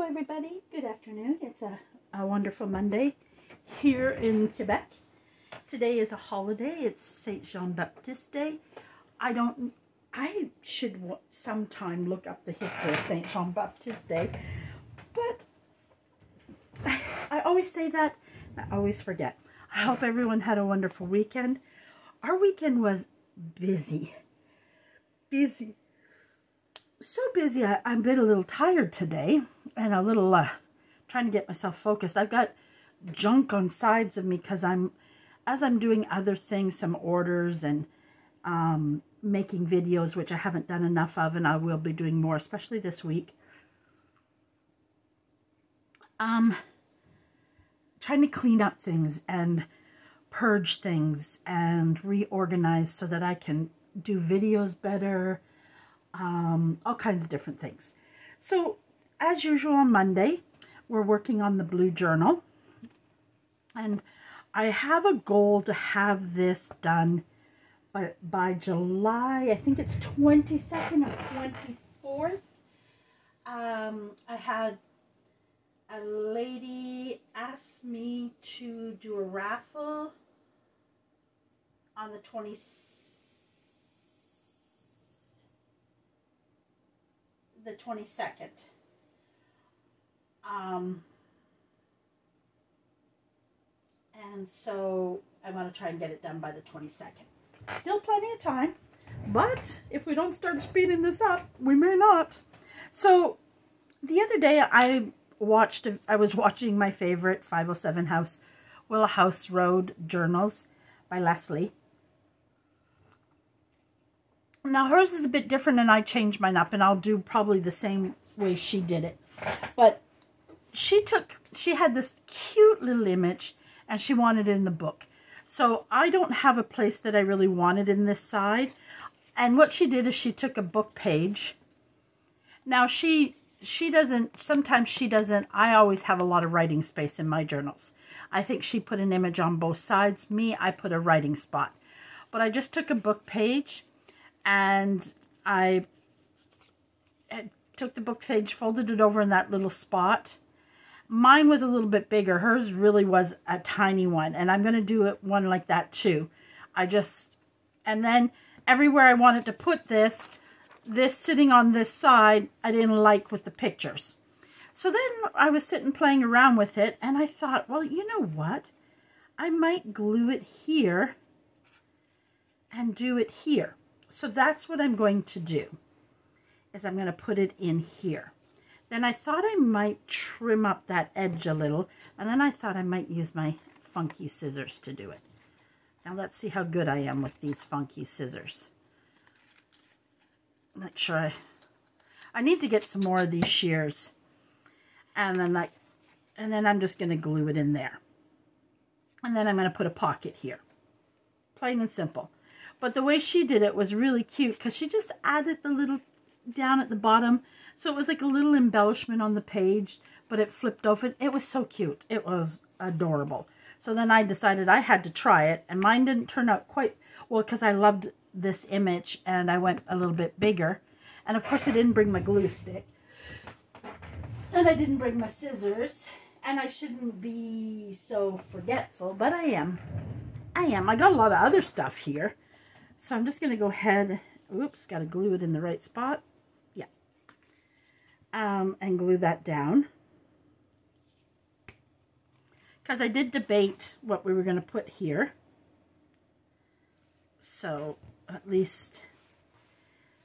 Hello everybody, good afternoon. It's a wonderful Monday here in Quebec. Today is a holiday. It's Saint Jean-Baptiste Day. I should sometime look up the history of Saint Jean-Baptiste Day, but I always say that, I always forget. I hope everyone had a wonderful weekend. Our weekend was busy. So busy, I'm a little tired today and a little trying to get myself focused. I've got junk on sides of me because as I'm doing other things, some orders and making videos, which I haven't done enough of, and I will be doing more, especially this week. Trying to clean up things and purge things and reorganize so that I can do videos better. All kinds of different things. So as usual on Monday, we're working on the Bleue journal, and I have a goal to have this done by July, I think it's 22nd or 24th. I had a lady ask me to do a raffle on the 22nd. And so I want to try and get it done by the 22nd. Still plenty of time, but if we don't start speeding this up, we may not. So the other day I was watching my favorite 507 Willow House Road journals by Leslie. Now hers is a bit different, and I changed mine up, and I'll do probably the same way she did it. But she had this cute little image, and she wanted it in the book. So I don't have a place that I really wanted in this side. And what she did is she took a book page. Now she doesn't, sometimes she doesn't, I always have a lot of writing space in my journals. I think she put an image on both sides. Me, I put a writing spot. But I just took a book page, and I took the book page, folded it over in that little spot. Mine was a little bit bigger. Hers really was a tiny one, and I'm going to do one like that too. And then everywhere I wanted to put this sitting on this side, I didn't like with the pictures. So then I was sitting playing around with it, and I thought, well, you know what? I might glue it here and do it here. So that's what I'm going to do, is I'm going to put it in here. Then I thought I might trim up that edge a little, and then I thought I might use my funky scissors to do it. Now let's see how good I am with these funky scissors. Make sure I need to get some more of these shears. And then I'm just going to glue it in there. And then I'm going to put a pocket here. Plain and simple. But the way she did it was really cute, because she just added the little down at the bottom. So it was like a little embellishment on the page, but it flipped open. It was so cute. It was adorable. So then I decided I had to try it, and mine didn't turn out quite well because I loved this image, and I went a little bit bigger. And of course I didn't bring my glue stick, and I didn't bring my scissors, and I shouldn't be so forgetful, but I am. I got a lot of other stuff here. So I'm just going to go ahead, oops, got to glue it in the right spot. Yeah. And glue that down. Because I did debate what we were going to put here. So at least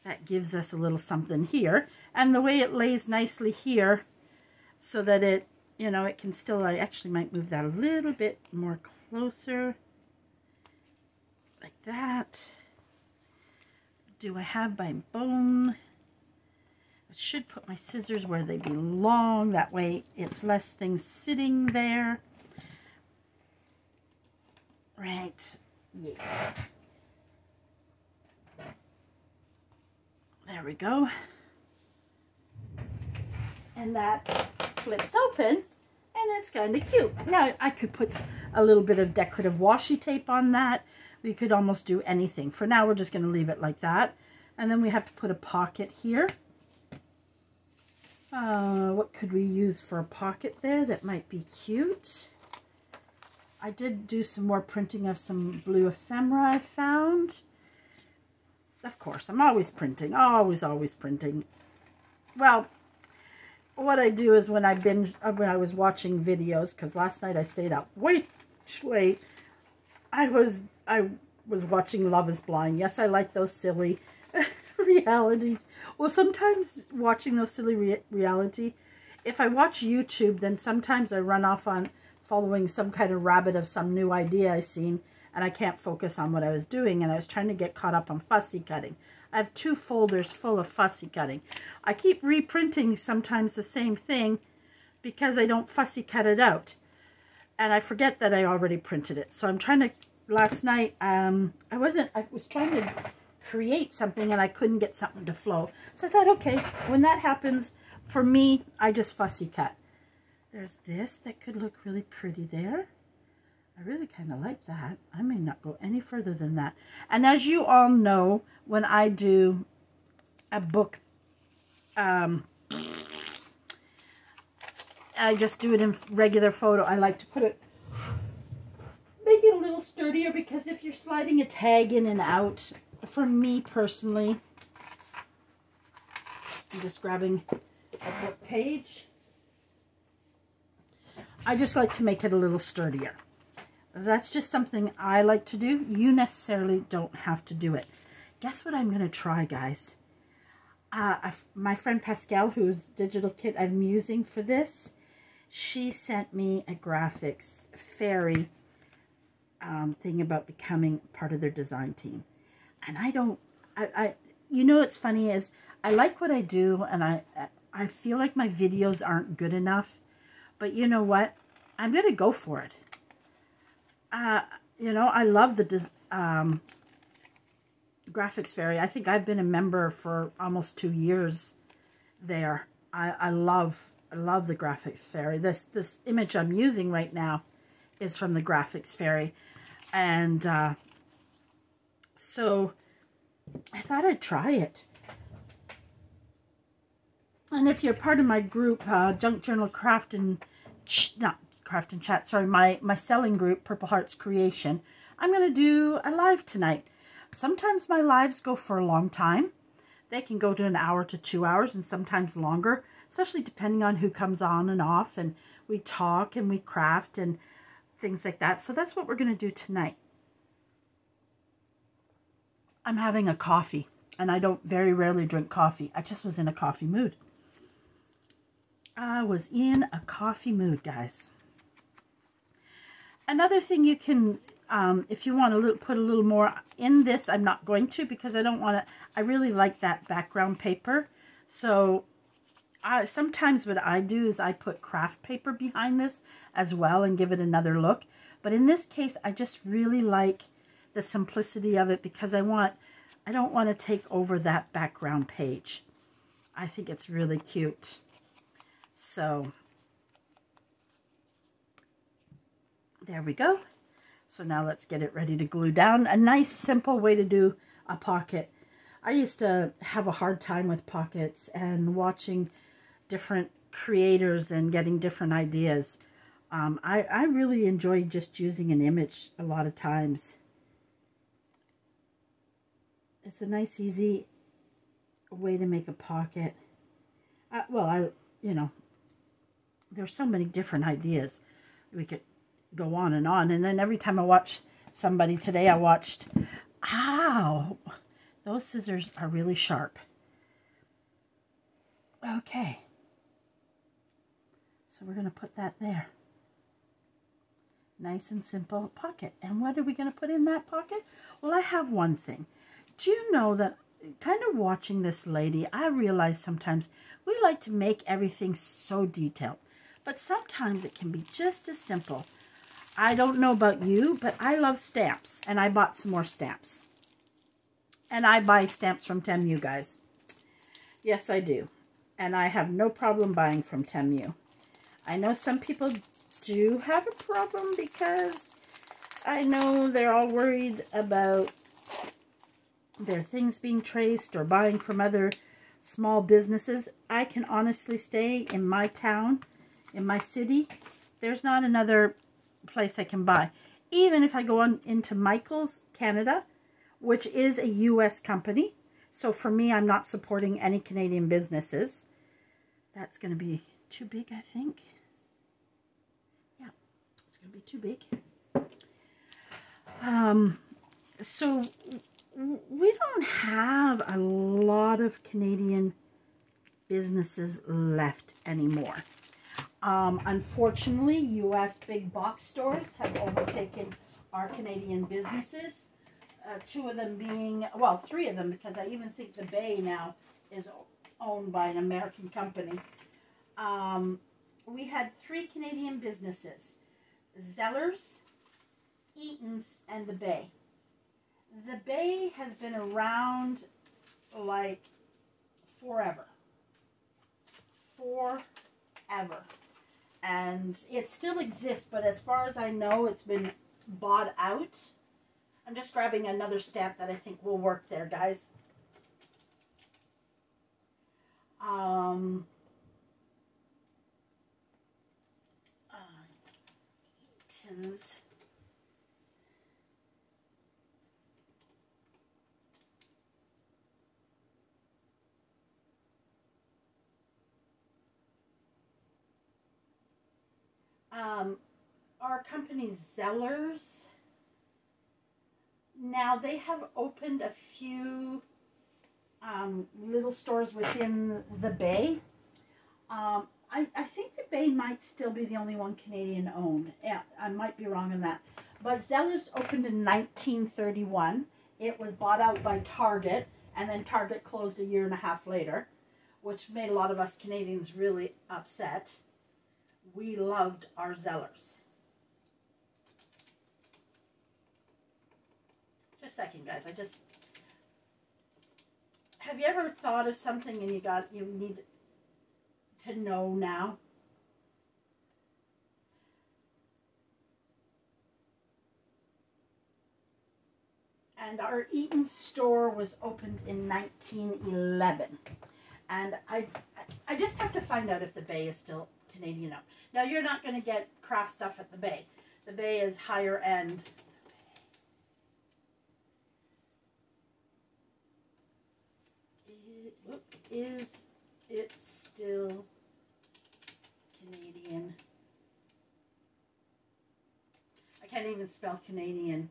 that gives us a little something here. And the way it lays nicely here, so that it, you know, it can still, I actually might move that a little bit more closer. Like that. Do I have my bone? I should put my scissors where they belong. That way it's less things sitting there. Right. Yeah. There we go. And that flips open, and it's kind of cute. Now I could put a little bit of decorative washi tape on that. We could almost do anything. For now, we're just going to leave it like that. And then we have to put a pocket here. What could we use for a pocket there that might be cute? I did do some more printing of some blue ephemera I found. Of course, I'm always printing. Always printing. Well, what I do is when I was watching videos, because last night I stayed up way too late. I was watching Love is Blind. Yes, I like those silly reality. Well, sometimes watching those silly reality, if I watch YouTube, then sometimes I run off on following some kind of rabbit of some new idea I seen, and I can't focus on what I was doing, and I was trying to get caught up on fussy cutting. I have 2 folders full of fussy cutting. I keep reprinting sometimes the same thing because I don't fussy cut it out, and I forget that I already printed it. So I'm trying to, last night, I was trying to create something and I couldn't get something to flow. So I thought, okay, when that happens, for me, I just fussy cut. There's this that could look really pretty there. I really kind of like that. I may not go any further than that. And as you all know, when I do a book, I just do it in regular photo. I like to make it a little sturdier, because if you're sliding a tag in and out, for me personally, I'm just grabbing a book page. I just like to make it a little sturdier. That's just something I like to do. You necessarily don't have to do it. Guess what I'm going to try, guys? My friend Pascal, whose digital kit I'm using for this, she sent me a graphics fairy thing about becoming part of their design team. And you know what's funny is, I like what I do, and I feel like my videos aren't good enough. But you know what? I'm going to go for it. You know, I love the graphics fairy. I think I've been a member for almost 2 years there. I love the graphics fairy. This image I'm using right now is from the graphics fairy. And so I thought I'd try it. And if you're part of my group, Junk Journal Craft and Chat, sorry, my selling group, Purple Hearts Creation, I'm going to do a live tonight. Sometimes my lives go for a long time. They can go to 1 hour to 2 hours, and sometimes longer, especially depending on who comes on and off, and we talk and we craft and things like that. So that's what we're going to do tonight. I'm having a coffee, and I don't very rarely drink coffee. I just was in a coffee mood. I was in a coffee mood, guys. Another thing you can, if you want to put a little more in this, I'm not going to, because I don't want to, I really like that background paper. So sometimes what I do is I put craft paper behind this as well and give it another look. But in this case, I just really like the simplicity of it, because I don't want to take over that background page. I think it's really cute. So there we go. So now let's get it ready to glue down. A nice simple way to do a pocket. I used to have a hard time with pockets and watching different creators and getting different ideas. I really enjoy just using an image a lot of times. It's a nice, easy way to make a pocket. You know, there's so many different ideas. We could go on. And then every time I watch somebody, today I watched, ow, those scissors are really sharp. Okay. So we're going to put that there. Nice and simple pocket. And what are we going to put in that pocket? Well, I have one thing. Do you know that kind of watching this lady, I realize sometimes we like to make everything so detailed. But sometimes it can be just as simple. I don't know about you, but I love stamps. And I bought some more stamps. And I buy stamps from Temu, guys. Yes, I do. And I have no problem buying from Temu. I know some people do have a problem, because I know they're all worried about their things being traced or buying from other small businesses. I can honestly say in my town, in my city, there's not another place I can buy. Even if I go on into Michael's Canada, which is a US company. So for me, I'm not supporting any Canadian businesses. That's going to be too big, I think. Yeah, it's going to be too big. So we don't have a lot of Canadian businesses left anymore. Unfortunately, US big box stores have overtaken our Canadian businesses. Two of them being, well, three of them, because I even think the Bay now is owned by an American company. We had three Canadian businesses: Zellers, Eaton's, and the Bay. The Bay has been around like forever. Forever. And it still exists, but as far as I know, it's been bought out. I'm just grabbing another stamp that I think will work there, guys. Eaton's. Our company Zellers, now they have opened a few little stores within the Bay. I think the Bay might still be the only one Canadian owned. Yeah, I might be wrong on that. But Zellers opened in 1931. It was bought out by Target, and then Target closed a year and a half later, which made a lot of us Canadians really upset. We loved our Zellers. Just a second, guys. Have you ever thought of something and you need to know now? And our Eaton's store was opened in 1911. And I just have to find out if the Bay is still Canadian owned. Now, you're not going to get craft stuff at the Bay. The Bay is higher end. Is it still Canadian? I can't even spell Canadian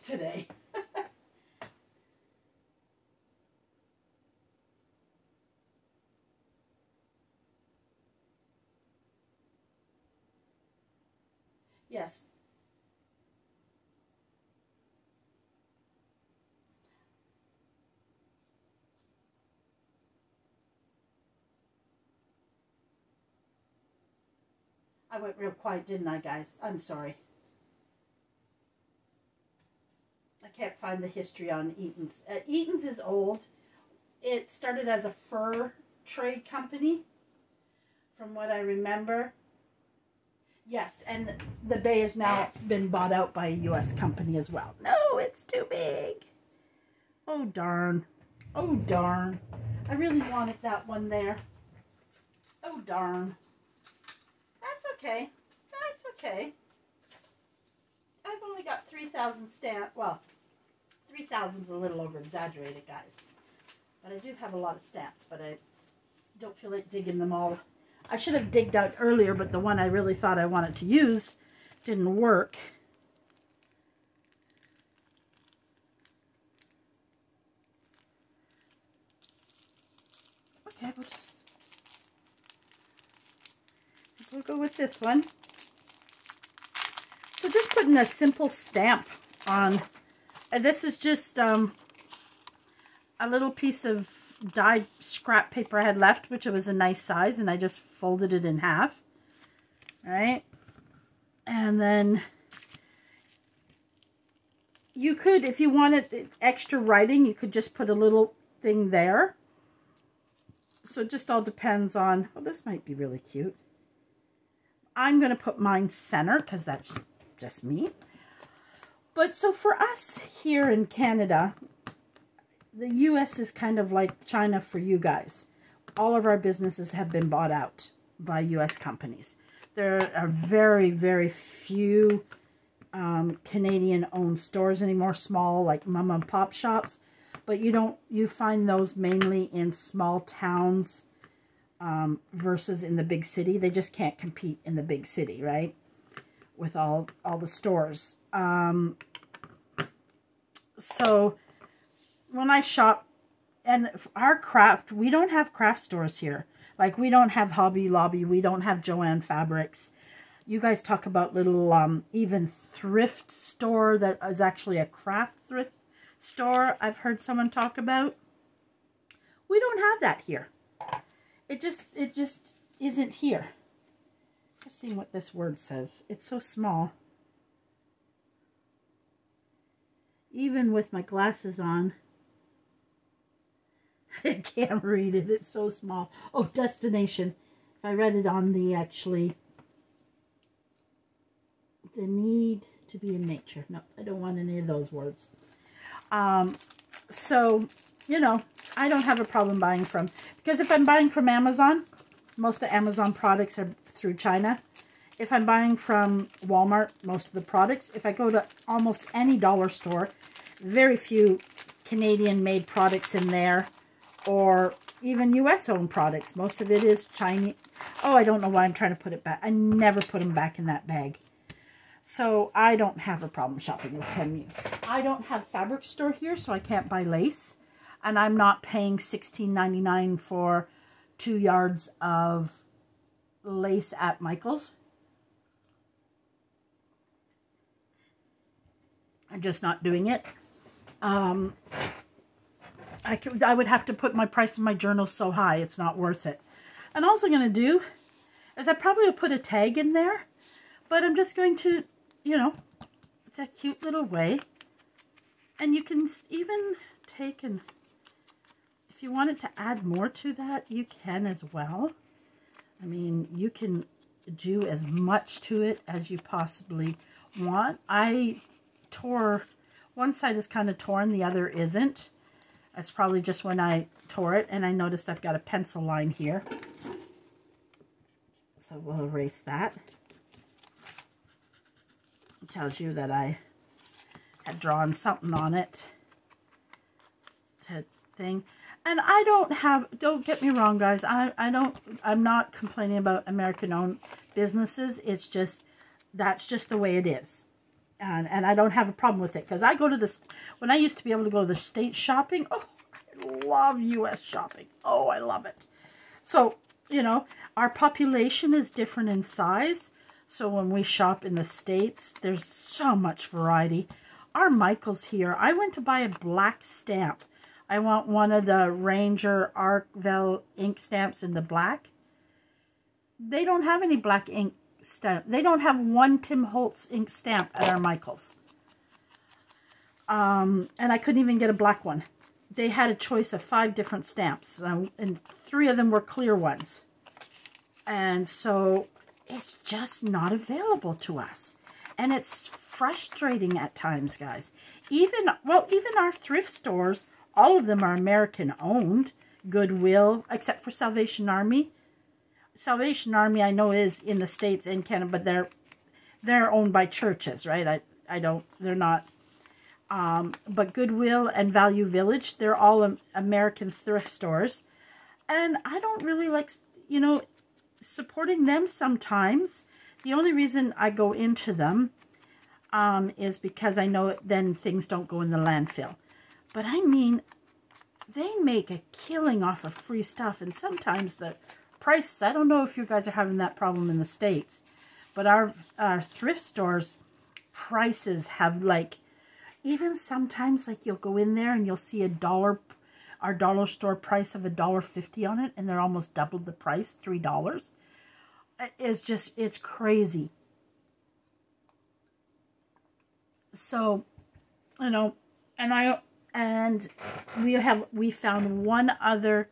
today. Yes. I went real quiet, didn't I, guys? I'm sorry. I can't find the history on Eaton's. Eaton's is old. It started as a fur trade company, from what I remember. Yes, and the Bay has now been bought out by a U.S. company as well. No, it's too big. Oh, darn. Oh, darn. I really wanted that one there. Oh, darn. That's okay. That's okay. I've only got 3,000 stamps. Well, 3,000 is a little over exaggerated, guys. But I do have a lot of stamps, but I don't feel like digging them all. I should have digged out earlier, but the one I really thought I wanted to use didn't work. Okay, we'll go with this one. So just putting a simple stamp on. And this is just a little piece of dyed scrap paper I had left, which was a nice size, and I just folded it in half. All right. And then you could, if you wanted extra writing, you could just put a little thing there. So it just all depends on, well, this might be really cute. I'm going to put mine center because that's just me. But so for us here in Canada, the U.S. is kind of like China for you guys. All of our businesses have been bought out by U.S. companies. There are very, very few Canadian-owned stores anymore, small like mom and pop shops. But you find those mainly in small towns versus in the big city. They just can't compete in the big city, right? With all the stores. So when I shop, and our craft, we don't have craft stores here. Like, we don't have Hobby Lobby. We don't have Joann Fabrics. You guys talk about little, even thrift store that is actually a craft thrift store. I've heard someone talk about. We don't have that here. It just isn't here. Just seeing what this word says. It's so small. Even with my glasses on, I can't read it. It's so small. Oh, destination. If I read it on the the need to be in nature. No, I don't want any of those words. So, you know, I don't have a problem buying from, because if I'm buying from Amazon, most of Amazon products are through China. If I'm buying from Walmart, most of the products, if I go to almost any dollar store, very few Canadian-made products in there, or even U.S.-owned products. Most of it is Chinese. Oh, I don't know why I'm trying to put it back. I never put them back in that bag. So I don't have a problem shopping with Temu. I don't have fabric store here, so I can't buy lace. And I'm not paying $16.99 for 2 yards of lace at Michael's. I'm just not doing it. I would have to put my price in my journal so high, it's not worth it. And all I'm going to do is I probably will put a tag in there, but I'm just going to, you know, it's a cute little way. And you can even take and, if you wanted to add more to that, you can as well. I mean, you can do as much to it as you possibly want. I tore, one side is kind of torn, the other isn't. That's probably just when I tore it, and I noticed I've got a pencil line here. So we'll erase that. It tells you that I had drawn something on it. That thing. And I don't have, don't get me wrong, guys, I'm not complaining about American-owned businesses. It's just, that's just the way it is. And I don't have a problem with it, because I go to this, when I used to be able to go to the States shopping, oh, I love U.S. shopping. Oh, I love it. So, you know, our population is different in size. So when we shop in the States, there's so much variety. Our Michael's here, I went to buy a black stamp. I want one of the Ranger Arcvel ink stamps in the black. They don't have any black ink stamp. They don't have one Tim Holtz ink stamp at our Michael's. And I couldn't even get a black one. They had a choice of 5 different stamps, and 3 of them were clear ones. And so it's just not available to us. And it's frustrating at times, guys. Even our thrift stores, all of them are American owned. Goodwill, except for Salvation Army. Salvation Army, I know, is in the States and Canada, but they're owned by churches, right? They're not. But Goodwill and Value Village, they're all American thrift stores. And I don't really like, you know, supporting them sometimes. The only reason I go into them is because I know then things don't go in the landfill. But I mean, they make a killing off of free stuff, and sometimes the price, I don't know if you guys are having that problem in the States, but our thrift stores prices have, like, even sometimes, like, you'll go in there and you'll see our dollar store price of $1.50 on it, and they're almost doubled the price, $3. It's just, it's crazy. So, you know, and we found one other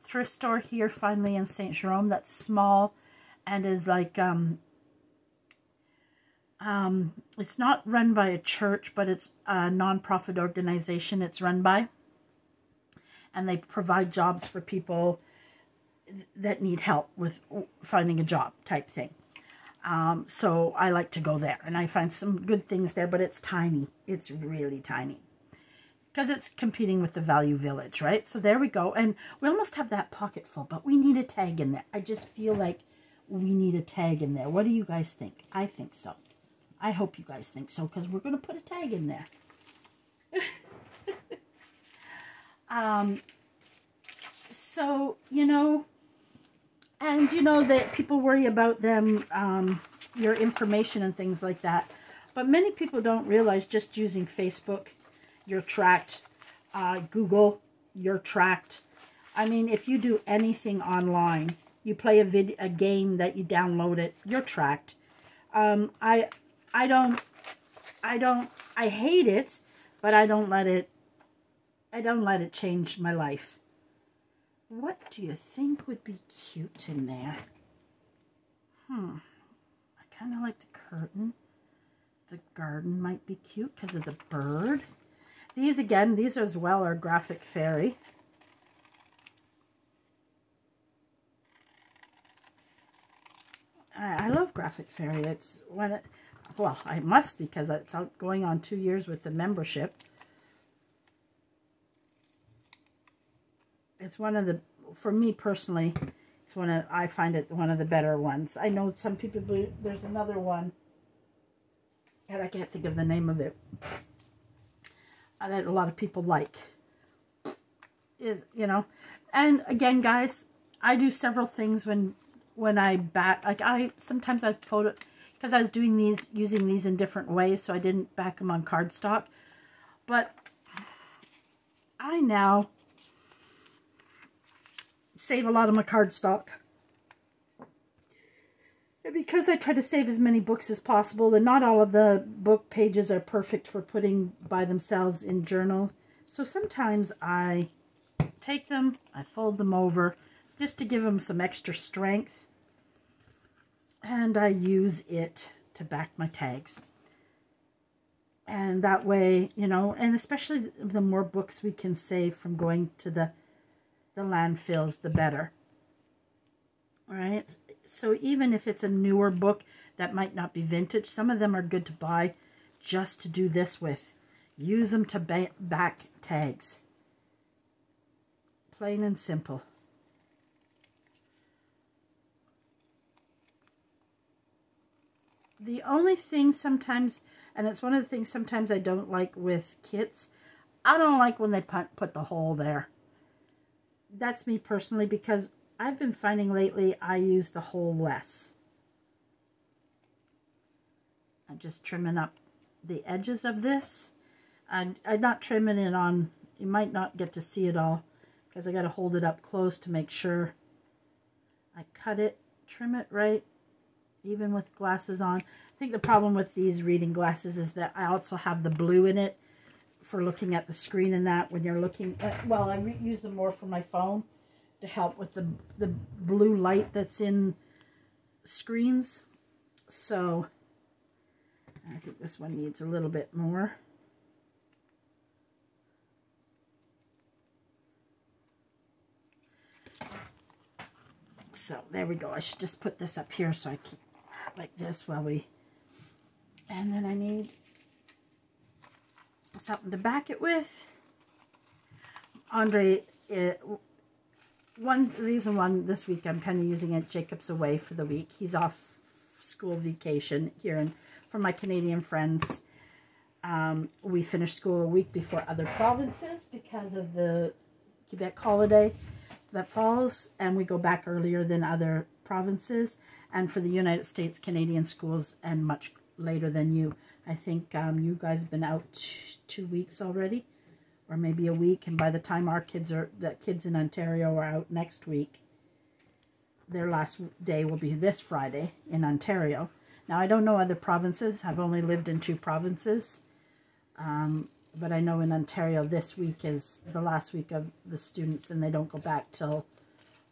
thrift store here finally in St. Jerome that's small and is like it's not run by a church, but it's a non-profit organization it's run by. and they provide jobs for people that need help with finding a job type thing. So I like to go there, and I find some good things there, but it's tiny. It's really tiny because it's competing with the Value Village, right? So there we go. And we almost have that pocket full, but we need a tag in there. I just feel like we need a tag in there. What do you guys think? I think so. I hope you guys think so, because we're going to put a tag in there. So, you know, and you know that people worry about them, your information and things like that. But many people don't realize just using Facebook, you're tracked. Google, you're tracked. I mean, if you do anything online, you play a game that you download it, you're tracked. I hate it, but I don't let it change my life. What do you think would be cute in there? I kind of like the curtain. The garden might be cute because of the bird. These again, these as well are Graphic Fairy. I love Graphic Fairy. It's when it, well, I must because it's out going on 2 years with the membership. It's one of the, for me personally, it's one of, I find it one of the better ones. I know some people, there's another one, and I can't think of the name of it, that a lot of people like. Is, you know, and again, guys, I do several things when I back, like sometimes I photo, because I was doing these, using these in different ways, so I didn't back them on cardstock. But I now save a lot of my cardstock. And because I try to save as many books as possible, and not all of the book pages are perfect for putting by themselves in journal. So sometimes I take them, I fold them over, just to give them some extra strength. And I use it to back my tags. And that way, you know, and especially the more books we can save from going to the landfills, the better. All right? So even if it's a newer book that might not be vintage, some of them are good to buy just to do this with. Use them to back tags. Plain and simple. The only thing sometimes, and it's one of the things sometimes I don't like with kits, I don't like when they put the hole there. That's me personally, because I've been finding lately I use the hole less. I'm just trimming up the edges of this. I'm not trimming it on, you might not get to see it all, because I got to hold it up close to make sure I cut it, trim it right, even with glasses on. I think the problem with these reading glasses is that I also have the blue in it for looking at the screen, and that when you're looking at, well, I use them more for my phone to help with the blue light that's in screens. So I think this one needs a little bit more. So there we go. I should just put this up here so I keep like this while we, and then I need something to back it with. Andre, one reason this week I'm kind of using it, Jacob's away for the week. He's off school vacation here for my Canadian friends. We finished school a week before other provinces because of the Quebec holiday that falls, and we go back earlier than other provinces, and for the United States, Canadian schools, and much later than you. I think you guys have been out 2 weeks already, or maybe a week, and by the time our kids the kids in Ontario are out next week, their last day will be this Friday in Ontario. Now, I don't know other provinces. I've only lived in 2 provinces, but I know in Ontario this week is the last week of the students, and they don't go back till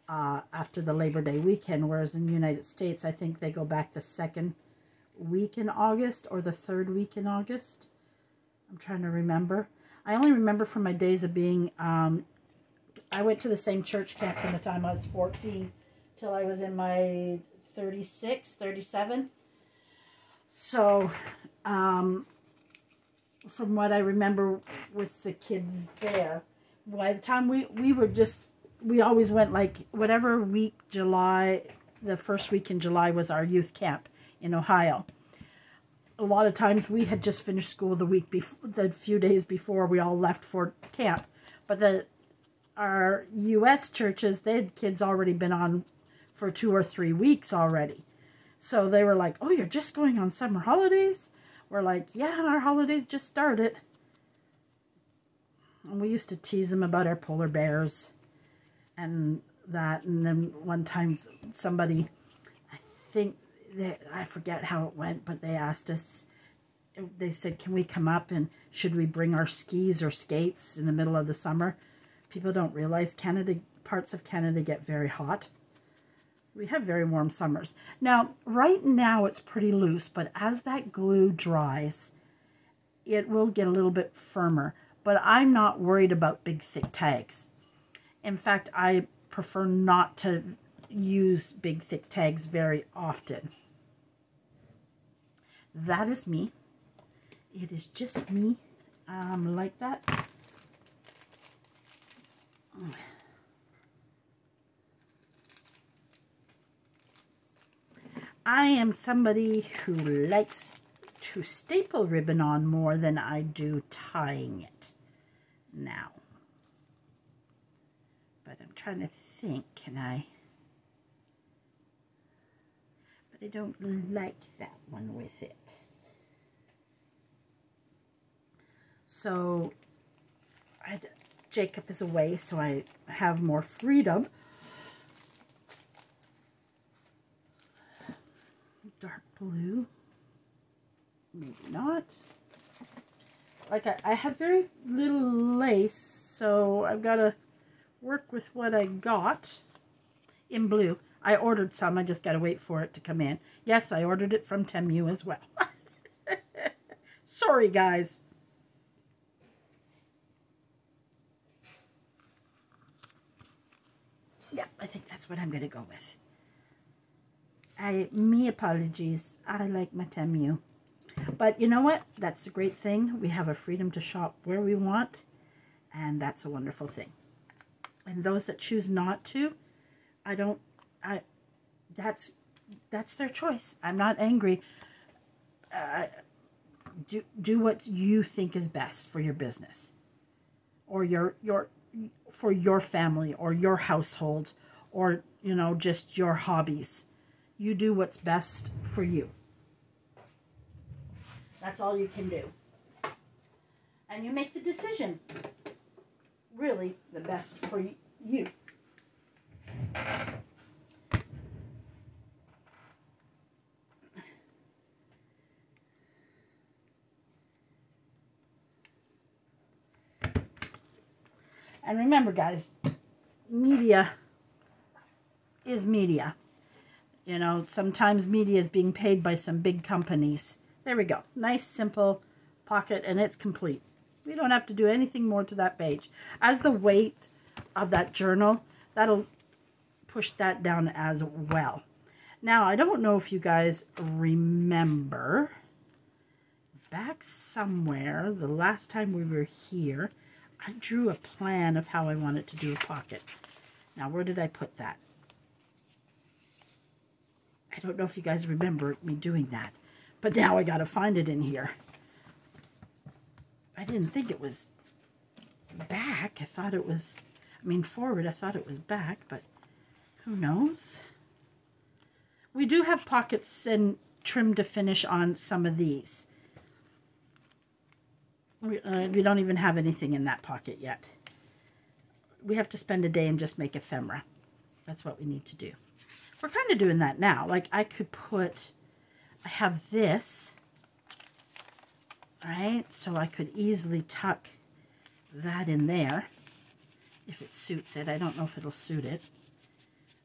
after the Labor Day weekend, whereas in the United States, I think they go back the 2nd week in August or the 3rd week in August. I'm trying to remember. I only remember from my days of being I went to the same church camp from the time I was 14 till I was in my 36, 37. So, from what I remember with the kids there, by the time we always went like whatever week, July, the first week in July was our youth camp in Ohio. A lot of times we had just finished school the few days before we all left for camp. But our U.S. churches, they had kids already been on for 2 or 3 weeks already. So they were like, oh, you're just going on summer holidays? We're like, yeah, our holidays just started. And we used to tease them about our polar bears and that. And then one time somebody, I forget how it went, but they asked us, they said, can we come up and should we bring our skis or skates in the middle of the summer? People don't realize parts of Canada get very hot. We have very warm summers. Now, right now it's pretty loose, but as that glue dries, it will get a little bit firmer. But I'm not worried about big, thick tags. In fact, I prefer not to use big, thick tags very often. That is me. It is just me. Like that. I am somebody who likes to staple ribbon on more than I do tying it now. But I'm trying to think, can I? But I don't like that one with it. So Jacob is away, so I have more freedom. Dark blue, maybe not. Like I have very little lace, so I've got to work with what I got in blue. I ordered some, I just got to wait for it to come in. Yes, I ordered it from Temu as well. Sorry, guys. Yeah, I think that's what I'm going to go with. Me apologies. I like my Temu. But you know what? That's the great thing. We have a freedom to shop where we want. And that's a wonderful thing. And those that choose not to, that's their choice. I'm not angry. Do what you think is best for your business. Or for your family or your household. Or, you know, just your hobbies. You do what's best for you. That's all you can do. And you make the decision. Really, the best for you. And remember, guys, media is media. You know, sometimes media is being paid by some big companies. There we go. Nice, simple pocket, and it's complete. We don't have to do anything more to that page. As the weight of that journal, that'll push that down as well. Now, I don't know if you guys remember, back somewhere, the last time we were here, I drew a plan of how I wanted to do a pocket. Now, where did I put that? I don't know if you guys remember me doing that, but now I got to find it in here. I didn't think it was back. I thought it was, forward. I thought it was back, but who knows? We do have pockets and trim to finish on some of these. We don't even have anything in that pocket yet. We have to spend a day and just make ephemera. That's what we need to do. We're kind of doing that now. Like I could put, I have this, right? So I could easily tuck that in there if it suits it. I don't know if it'll suit it,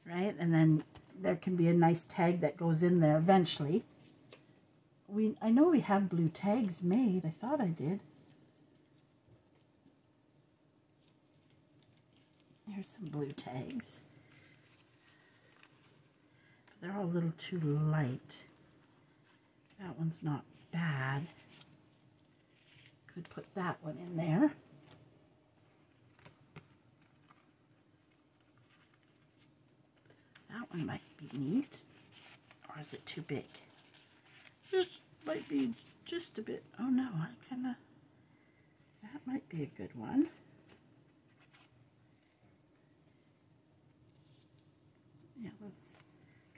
right? And then there can be a nice tag that goes in there eventually. I know we have blue tags made. I thought I did. Here's some blue tags. They're all a little too light. That one's not bad. Could put that one in there. That one might be neat. Or is it too big? This might be just a bit. Oh no, I kind of. That might be a good one. Yeah, that's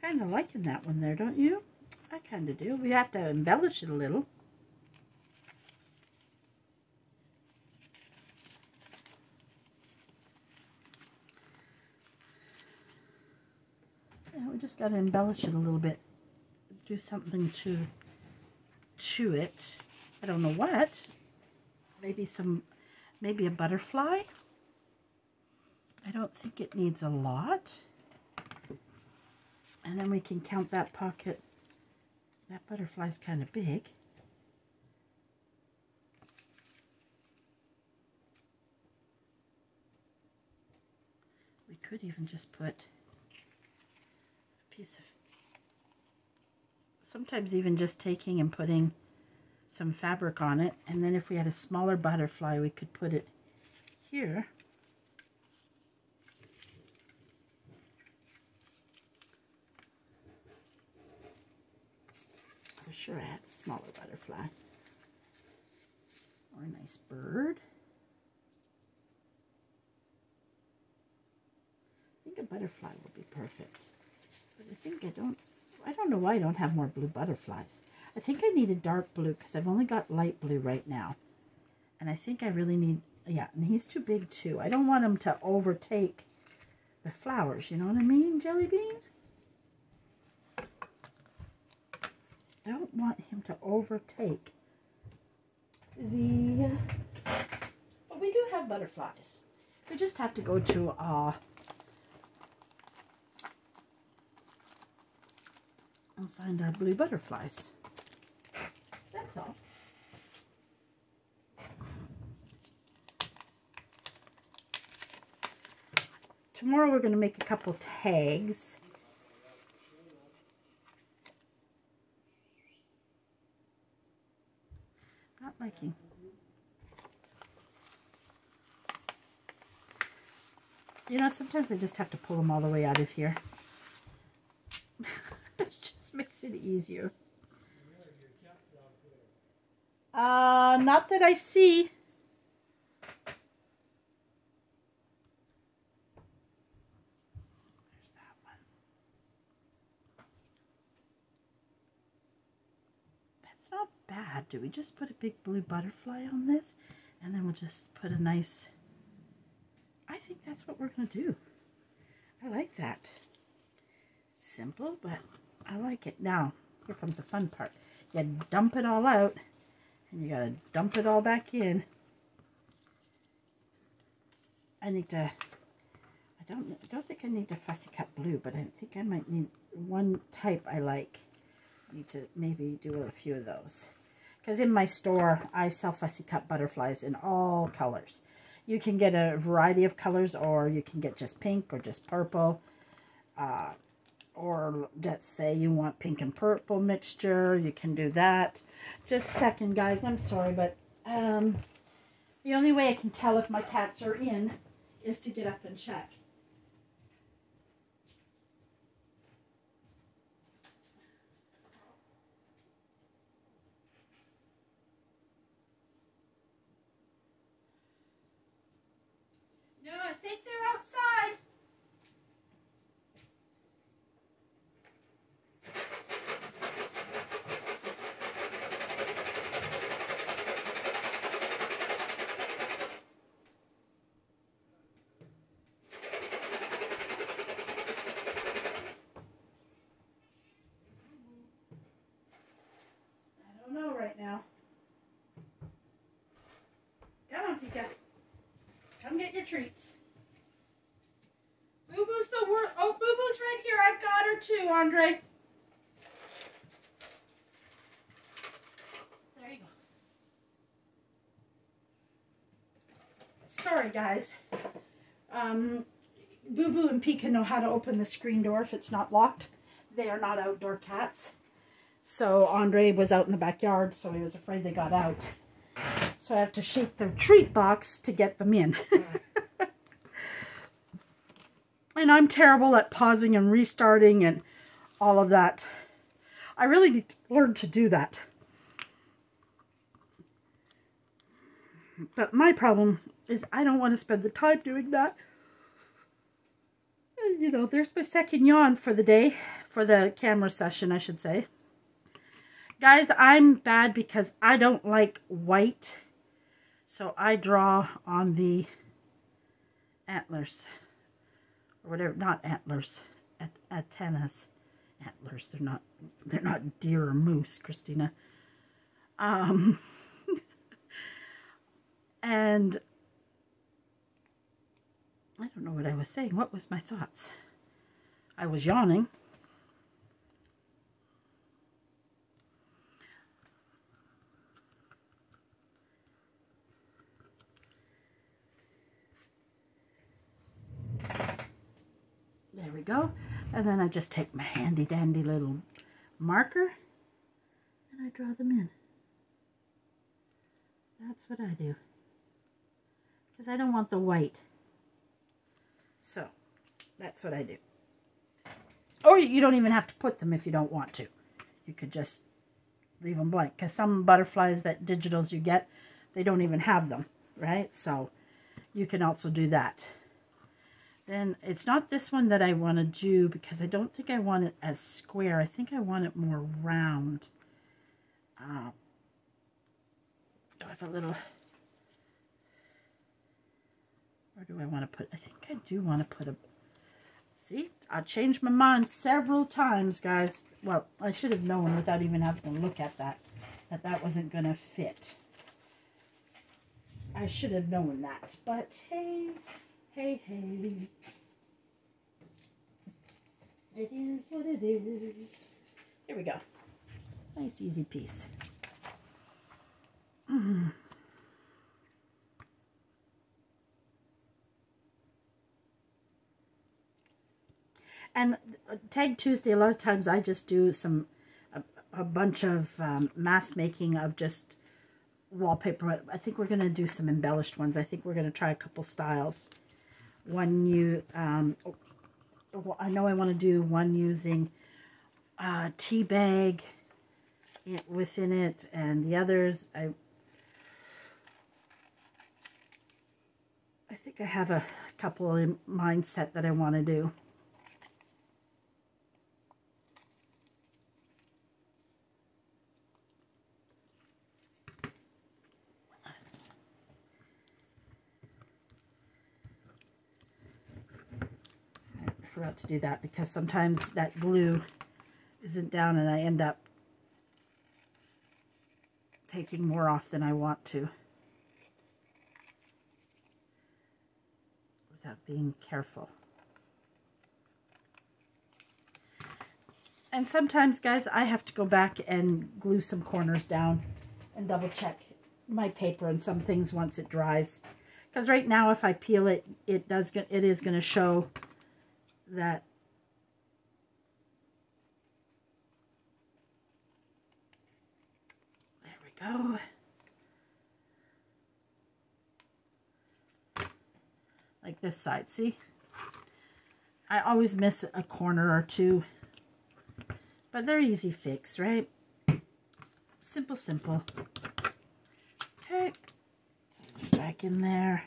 kind of liking that one there, don't you? I kind of do. We have to embellish it a little. Yeah, we just got to embellish it a little bit. Do something to it. I don't know what. Maybe a butterfly. I don't think it needs a lot. And then we can count that pocket. That butterfly's kind of big. We could even just put a piece of, sometimes even just taking and putting some fabric on it, and then if we had a smaller butterfly we could put it here. For sure I had a smaller butterfly or a nice bird. I think a butterfly will be perfect, but I think I don't know why I don't have more blue butterflies. I think I need a dark blue because I've only got light blue right now. And I think I really need, yeah, and he's too big too. I don't want him to overtake the flowers, you know what I mean, Jelly Bean? I don't want him to overtake the, but we do have butterflies. We just have to go to, and find our blue butterflies. That's all. Tomorrow we're going to make a couple tags. Not liking. You know, sometimes I just have to pull them all the way out of here. It just makes it easier. Not that I see. There's that one. That's not bad. Do we just put a big blue butterfly on this? And then we'll just put a nice... I think that's what we're going to do. I like that. Simple, but I like it. Now, here comes the fun part. You dump it all out. And you gotta dump it all back in. I need to, I don't think I need to fussy cut blue, but I think I might need one type I like. I need to maybe do a few of those. Because in my store, I sell fussy cut butterflies in all colors. You can get a variety of colors, or you can get just pink or just purple. Or let's say you want pink and purple mixture, you can do that. Just a second, guys, I'm sorry, but the only way I can tell if my cats are in is to get up and check. No, I think they're outside. Now. Come on, Pika. Come get your treats. Boo Boo's the word. Oh, Boo Boo's right here. I've got her too, Andre. There you go. Sorry, guys. Boo Boo and Pika know how to open the screen door if it's not locked. They are not outdoor cats. So Andre was out in the backyard, so he was afraid they got out. So I have to shake their treat box to get them in. And I'm terrible at pausing and restarting and all of that. I really need to learn to do that. But my problem is I don't want to spend the time doing that. You know, there's my second yawn for the day, for the camera session, I should say. Guys, I'm bad because I don't like white, so I draw on the antlers, or whatever, not antlers, antennas. Antlers, they're not deer or moose, Christina. And I don't know what I was saying. What was my thoughts? I was yawning. There we go. And then I just take my handy dandy little marker and I draw them in. That's what I do. Because I don't want the white. So, that's what I do. Or you don't even have to put them if you don't want to. You could just leave them blank. Because some butterflies, that digitals you get, they don't even have them, right? So, you can also do that. Then, it's not this one that I want to do because I don't think I want it as square. I think I want it more round. Do I have a little... Where do I want to put? I think I do want to put a... See? I changed my mind several times, guys. Well, I should have known without even having to look at that wasn't going to fit. I should have known that. But, hey, hey, hey. It is what it is. Here we go. Nice, easy piece. And Tag Tuesday, a lot of times I just do a bunch of mask making of just wallpaper. I think we're going to do some embellished ones. I think we're going to try a couple styles. One I know I want to do one using tea bag within it, and the others I think I have a couple in mind set that I want to do. I forgot to do that because sometimes that glue isn't down and I end up taking more off than I want to without being careful. And sometimes, guys, I have to go back and glue some corners down and double check my paper and some things once it dries. Because right now, if I peel it, it is going to show that there we go. Like this side, see? I always miss a corner or two, but they're easy fix, right? Simple, simple. Okay, back in there.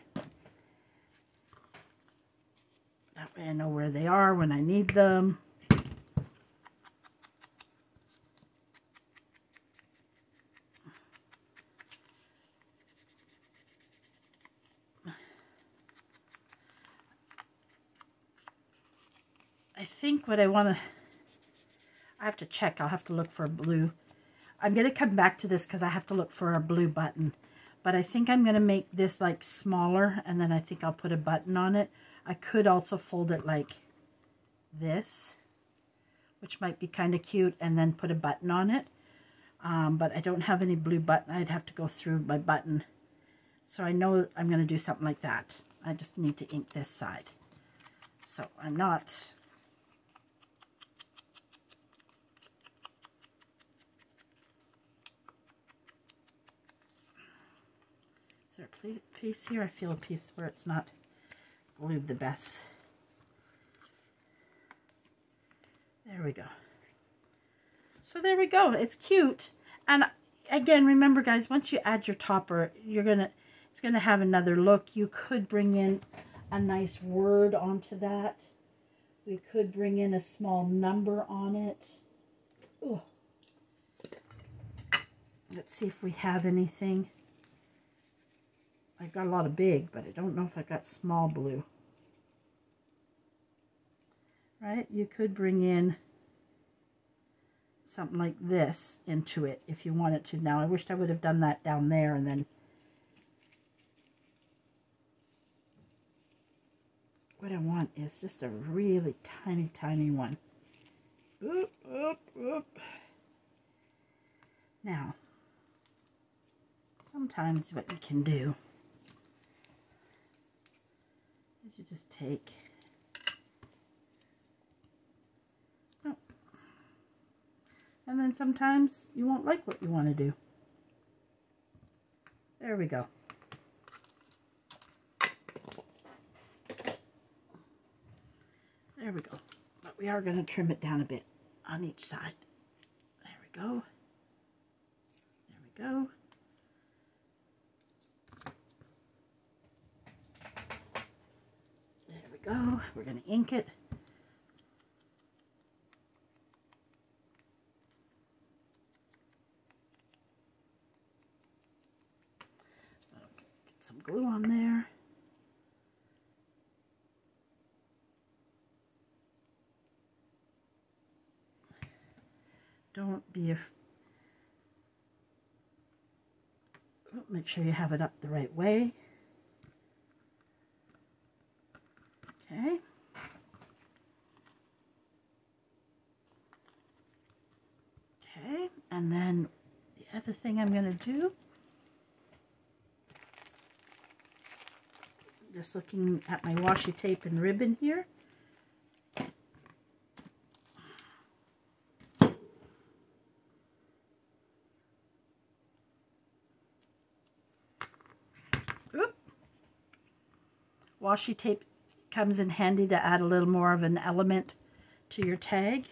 That way I know where they are when I need them. I think what I want to... I have to check. I'll have to look for a blue. I'm going to come back to this because I have to look for a blue button. But I think I'm going to make this like smaller, and then I think I'll put a button on it. I could also fold it like this, which might be kind of cute, and then put a button on it. But I don't have any blue button. I'd have to go through my button. So I know I'm going to do something like that. I just need to ink this side. So I'm not... Is there a piece here? I feel a piece where it's not glued the best. There we go. So there we go. It's cute. And again, remember guys, once you add your topper, it's gonna have another look. You could bring in a nice word onto that. We could bring in a small number on it. Ooh. Let's see if we have anything. I've got a lot of big, but I don't know if I got small blue. Right? You could bring in something like this into it if you wanted to. Now, I wished I would have done that down there, and then what I want is just a really tiny, tiny one. Oop, oop, oop. Now, sometimes what you can do is you just take... And then sometimes you won't like what you want to do. There we go. There we go. But we are going to trim it down a bit on each side. There we go. There we go. There we go. We're going to ink it. Some glue on there. Don't be make sure you have it up the right way. Okay. Okay, and then the other thing I'm going to do, just looking at my washi tape and ribbon here. Oop. Washi tape comes in handy to add a little more of an element to your tag.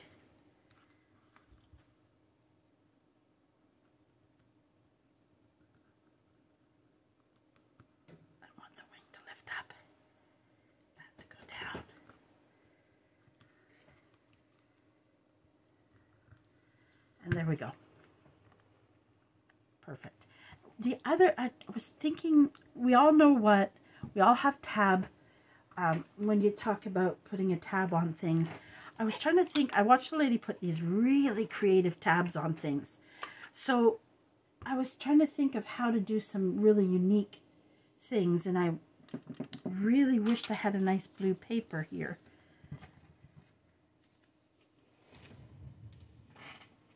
And there we go. Perfect. The other, I was thinking, we all have tab, when you talk about putting a tab on things. I was trying to think, I watched a lady put these really creative tabs on things. So I was trying to think of how to do some really unique things, and I really wished I had a nice blue paper here.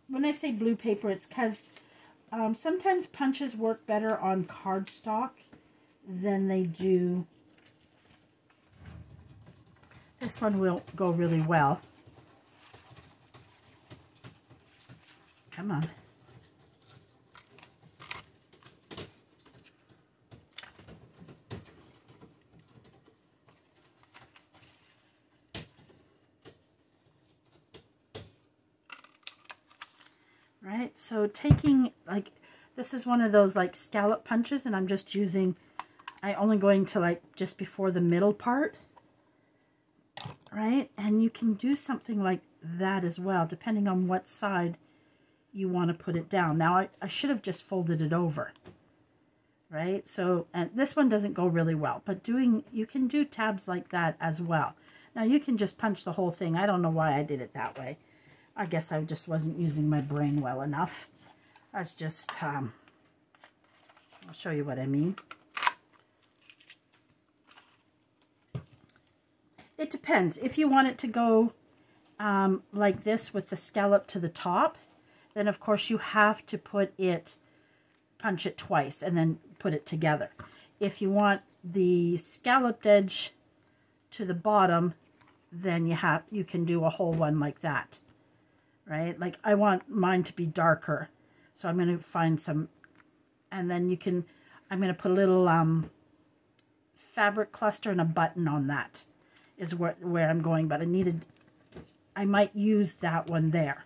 When I say blue paper, it's because sometimes punches work better on cardstock than they do. This one will go really well. Come on. Right, so taking, like, this is one of those like scallop punches, and I'm just using, I only going to like just before the middle part, right? And you can do something like that as well, depending on what side you want to put it down. Now, I should have just folded it over, right? So, and this one doesn't go really well, but you can do tabs like that as well. Now, you can just punch the whole thing. I don't know why I did it that way. I guess I just wasn't using my brain well enough. I was just, I'll show you what I mean. It depends. If you want it to go like this with the scallop to the top, then of course you have to punch it twice and then put it together. If you want the scalloped edge to the bottom, then you can do a whole one like that, right? Like I want mine to be darker, so I'm going to find some, and then I'm going to put a little fabric cluster and a button on that is where I'm going, but I might use that one there.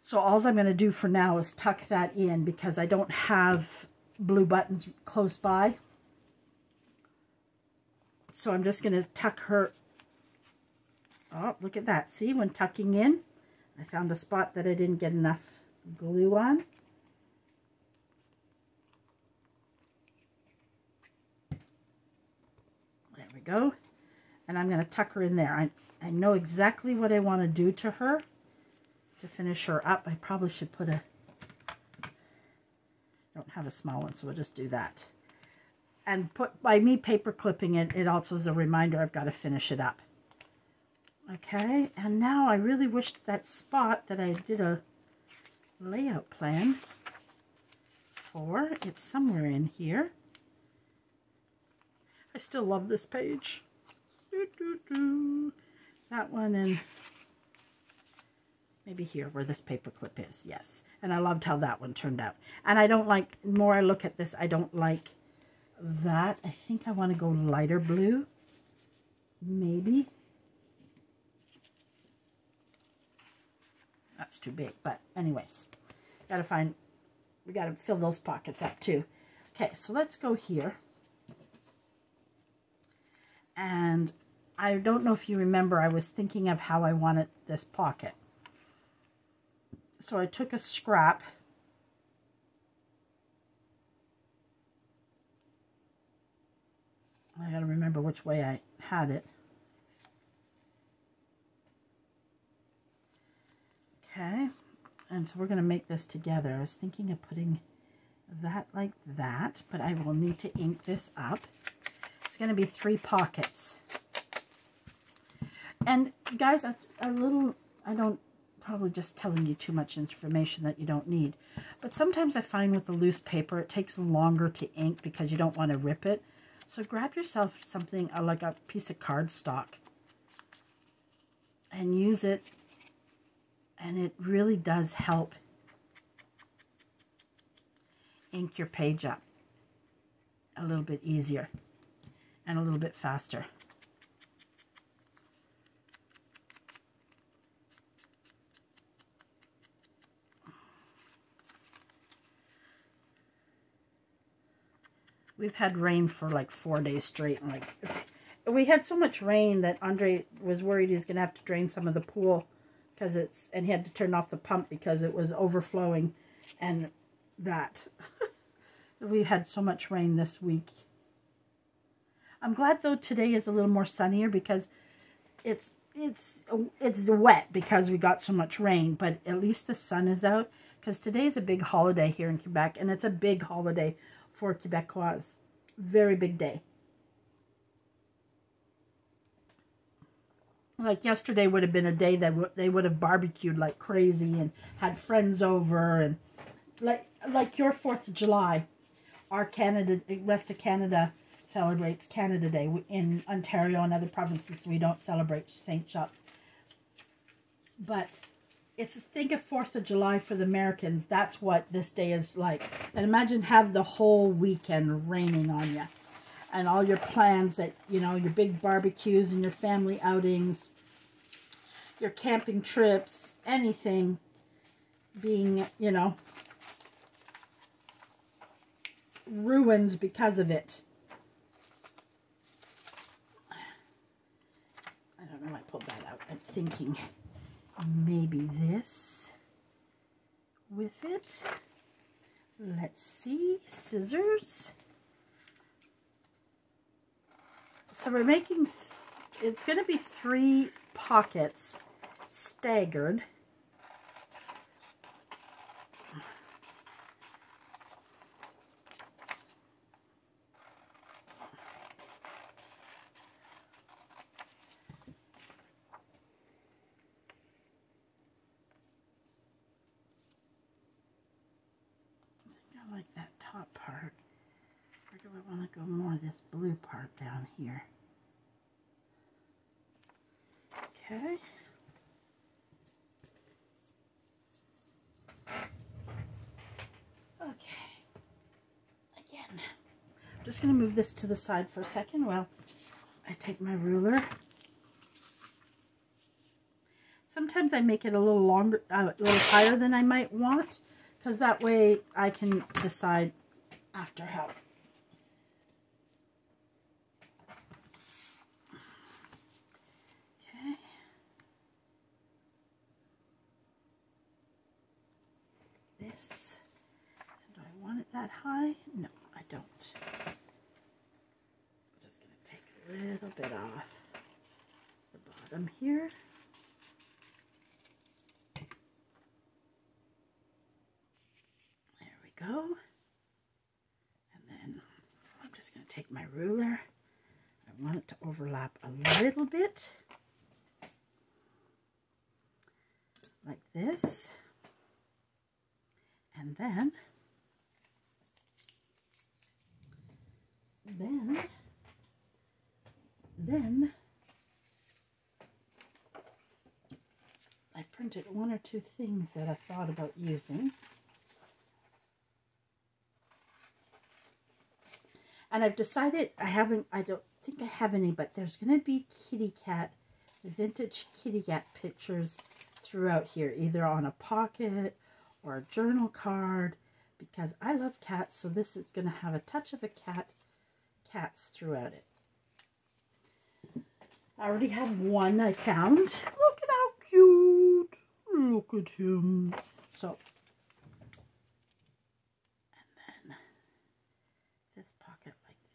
So all I'm going to do for now is tuck that in because I don't have blue buttons close by. So I'm just going to tuck her. Oh, look at that. See, when tucking in, I found a spot that I didn't get enough glue on. There we go. And I'm going to tuck her in there. I know exactly what I want to do to her to finish her up. I probably should put I don't have a small one, so we'll just do that. And by me paper clipping it, it also is a reminder I've got to finish it up. Okay, and now I really wish that spot that I did a layout plan for, it's somewhere in here. I still love this page. That one, and maybe here where this paper clip is. Yes, and I loved how that one turned out. And I don't like, the more I look at this, I don't like that. I think I want to go lighter blue, maybe. That's too big, but anyways, we gotta fill those pockets up too. Okay, so let's go here. And I don't know if you remember, I was thinking of how I wanted this pocket. So I took a scrap. I gotta remember which way I had it. Okay, and so we're going to make this together. I was thinking of putting that like that, but I will need to ink this up. It's going to be 3 pockets. And guys, probably just telling you too much information that you don't need. But sometimes I find with the loose paper, it takes longer to ink because you don't want to rip it. So grab yourself something like a piece of cardstock and use it. And it really does help ink your page up a little bit easier and a little bit faster. We've had rain for like 4 days straight, and we had so much rain that Andre was worried he's going to have to drain some of the pool. And he had to turn off the pump because it was overflowing, and that we had so much rain this week. I'm glad though today is a little more sunnier because it's wet because we got so much rain, but at least the sun is out because today is a big holiday here in Quebec, and it's a big holiday for Quebecois. Very big day. Like yesterday would have been a day that they would have barbecued like crazy and had friends over, and like your 4th of July, our rest of Canada celebrates Canada Day. In Ontario and other provinces, we don't celebrate Saint Shop. But think of 4th of July for the Americans. That's what this day is like. And imagine have the whole weekend raining on you. And all your plans that, your big barbecues and your family outings, your camping trips, anything being, ruined because of it. I don't know why I pulled that out. I'm thinking maybe this with it. Let's see, scissors. So we're making, it's going to be 3 pockets staggered. I like that top part. Or do I want to go more of this blue part down here? Okay. Okay. Again, I'm just going to move this to the side for a second while I take my ruler. Sometimes I make it a little longer, a little higher than I might want, because that way I can decide after how. Okay. This. Do I want it that high? No, I don't. I'm just going to take a little bit off the bottom here. Go, and then I'm just going to take my ruler. I want it to overlap a little bit like this, and then I printed one or two things that I thought about using. And I've decided I don't think I have any, but there's going to be vintage kitty cat pictures throughout here, either on a pocket or a journal card, because I love cats, so this is going to have a touch of a cats throughout it. I already have one I found. Look at how cute. Look at him. So,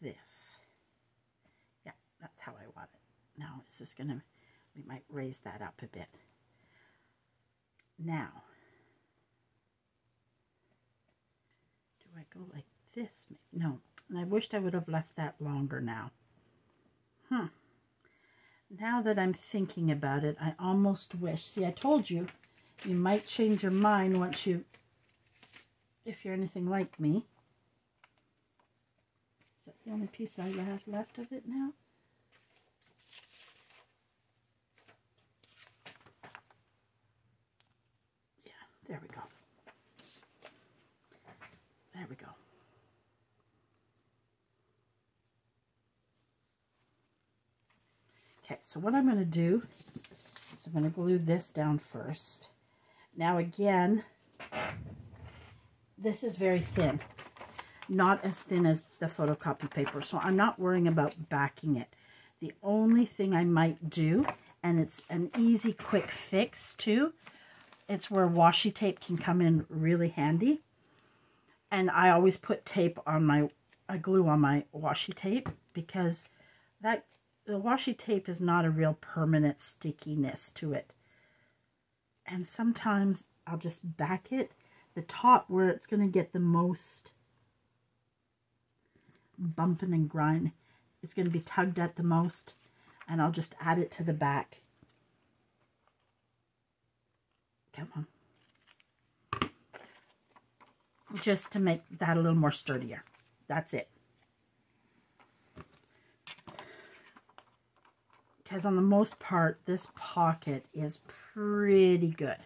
this. Yeah, that's how I want it. Now, it's just gonna, we might raise that up a bit. Now, do I go like this? No, and I wished I would have left that longer now. Now that I'm thinking about it, I almost wish, see, I told you, you might change your mind once you, if you're anything like me. Is that the only piece I have left of it now? Yeah, there we go. There we go. Okay, so what I'm going to do is I'm going to glue this down first. Now again, this is very thin. Not as thin as the photocopy paper, so I'm not worrying about backing it. The only thing I might do, and it's an easy quick fix too, it's where washi tape can come in really handy. And I always put tape on my, glue on my washi tape, because the washi tape is not a real permanent stickiness to it. And sometimes I'll just back it, the top where it's going to get the most bumping and grind, it's going to be tugged at the most, and I'll just add it to the back. Come on. Just to make that a little more sturdier. That's it. Because on the most part, this pocket is pretty good.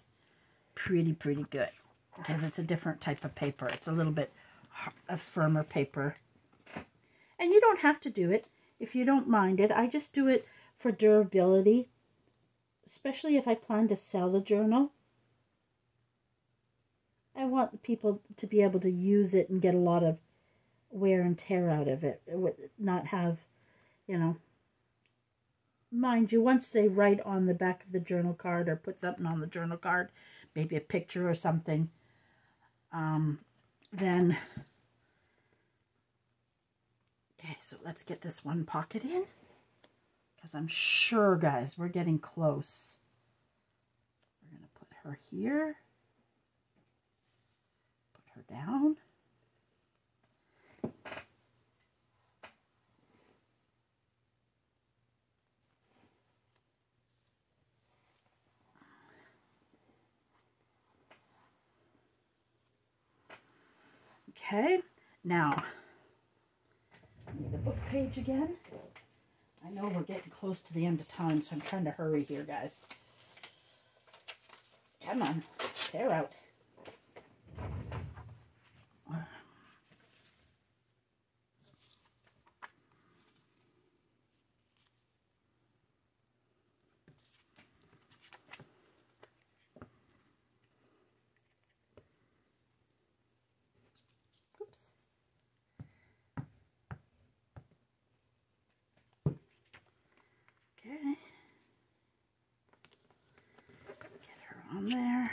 Pretty good. Because it's a different type of paper. It's a little bit a firmer paper. And you don't have to do it if you don't mind it. I just do it for durability, especially if I plan to sell the journal. I want people to be able to use it and get a lot of wear and tear out of it. Not have, you know, mind you, once they write on the back of the journal card or put something on the journal card, maybe a picture or something, then... Okay, so let's get this one pocket in, because I'm sure, guys, we're getting close. We're going to put her here, put her down. Okay, now I need a book page again. I I know we're getting close to the end of time, so I'm trying to hurry here, guys. Come on, tear out. Okay. Get her on there.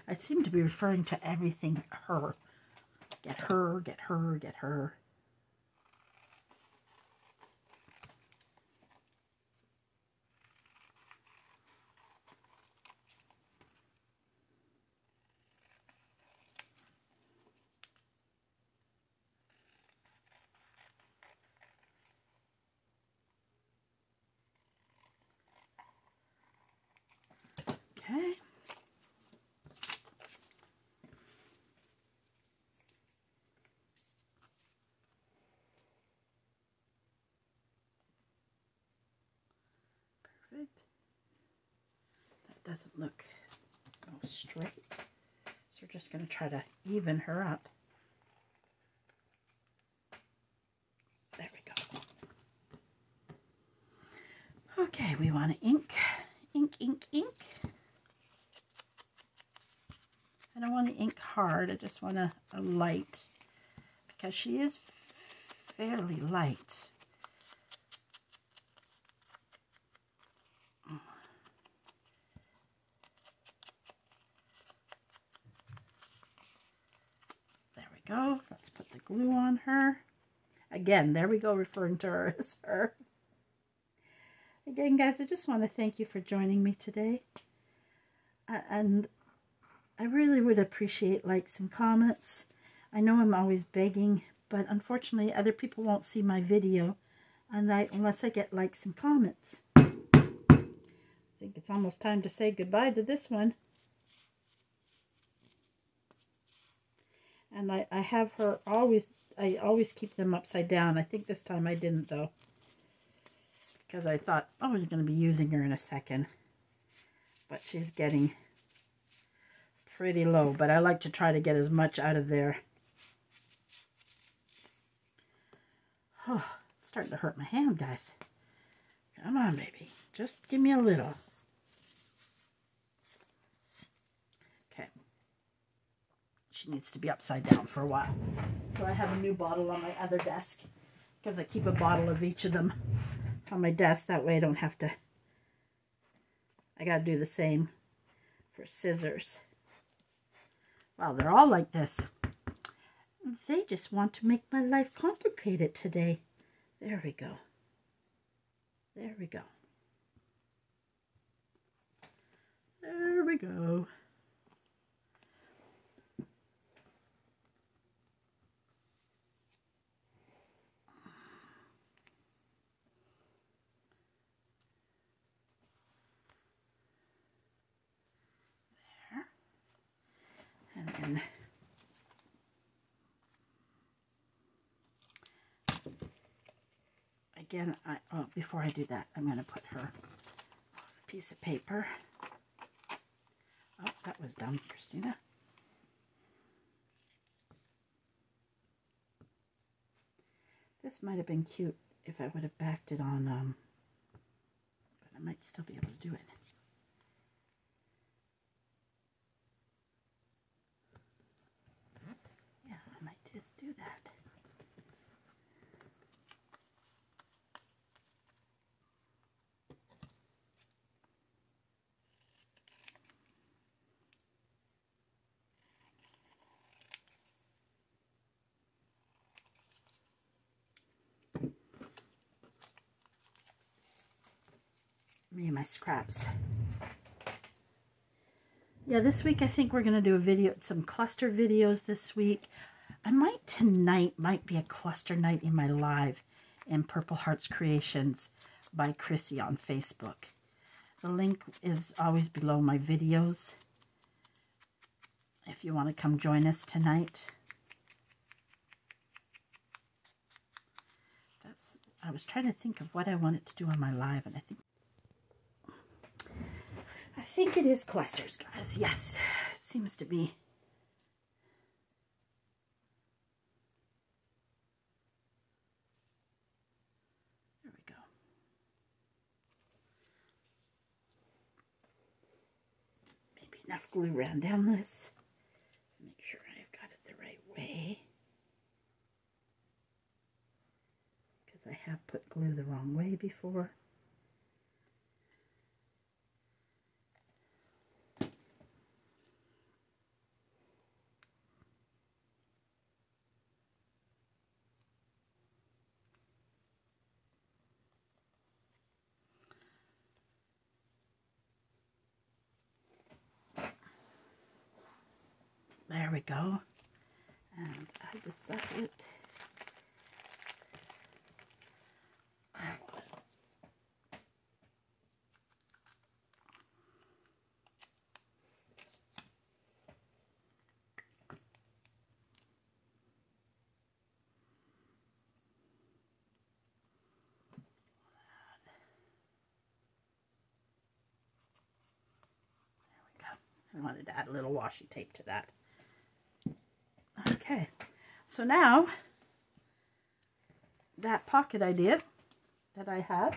I seem to be referring to everything her. Get her, get her, get her. Okay. Perfect. That doesn't look straight. So we're just going to try to even her up. There we go. Okay, we want to ink. Ink, ink, ink. I don't want to ink hard. I just want a light, because she is fairly light. There we go. Let's put the glue on her. Again, there we go, referring to her as her. Again, guys, I just want to thank you for joining me today. And I really would appreciate likes and comments. I know I'm always begging, but unfortunately other people won't see my video unless I get likes and comments. I think it's almost time to say goodbye to this one. And I have her I always keep them upside down. I think this time I didn't, though, because I thought, oh, you're going to be using her in a second. But she's getting pretty low, but I like to try to get as much out of there. Oh, it's starting to hurt my hand, guys. Come on, baby. Just give me a little. Okay. She needs to be upside down for a while. So I have a new bottle on my other desk, because I keep a bottle of each of them on my desk. That way I don't have to... I gotta do the same for scissors. Wow, they're all like this. They just want to make my life complicated today. There we go. There we go. There we go. There. And then again, before I do that, I'm going to put her on a piece of paper. Oh, that was dumb, Christina. This might have been cute if I would have backed it on, but I might still be able to do it. Yeah, I might just do that. Me and my scraps. Yeah, this week I think we're going to do a video, some cluster videos this week. Tonight might be a cluster night in my live in Purple Hearts Creations by Chrissy on Facebook. The link is always below my videos if you want to come join us tonight. I was trying to think of what I wanted to do on my live, and I think it is clusters, guys. Yes, it seems to be. There we go. Maybe enough glue ran down this. Make sure I've got it the right way. Because I have put glue the wrong way before. There we go. And I decided I want I wanted to add a little washi tape to that. Okay, so now that pocket idea that I have,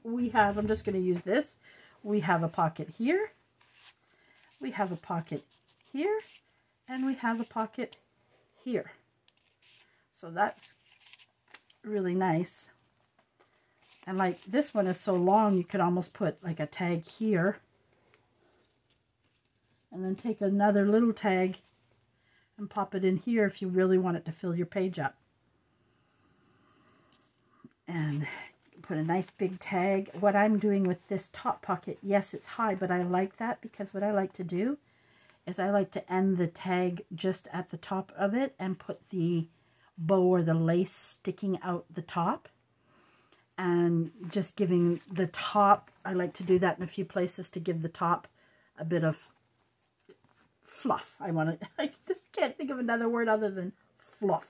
I'm just going to use this. We have a pocket here, we have a pocket here, and we have a pocket here. So that's really nice. And like this one is so long, you could almost put like a tag here. And then take another little tag and pop it in here if you really want it to fill your page up. And put a nice big tag. What I'm doing with this top pocket, yes, it's high, but I like that because what I like to do is I like to end the tag just at the top of it and put the bow or the lace sticking out the top. And just giving the top, I like to do that in a few places to give the top a bit of fluff. I just can't think of another word other than fluff.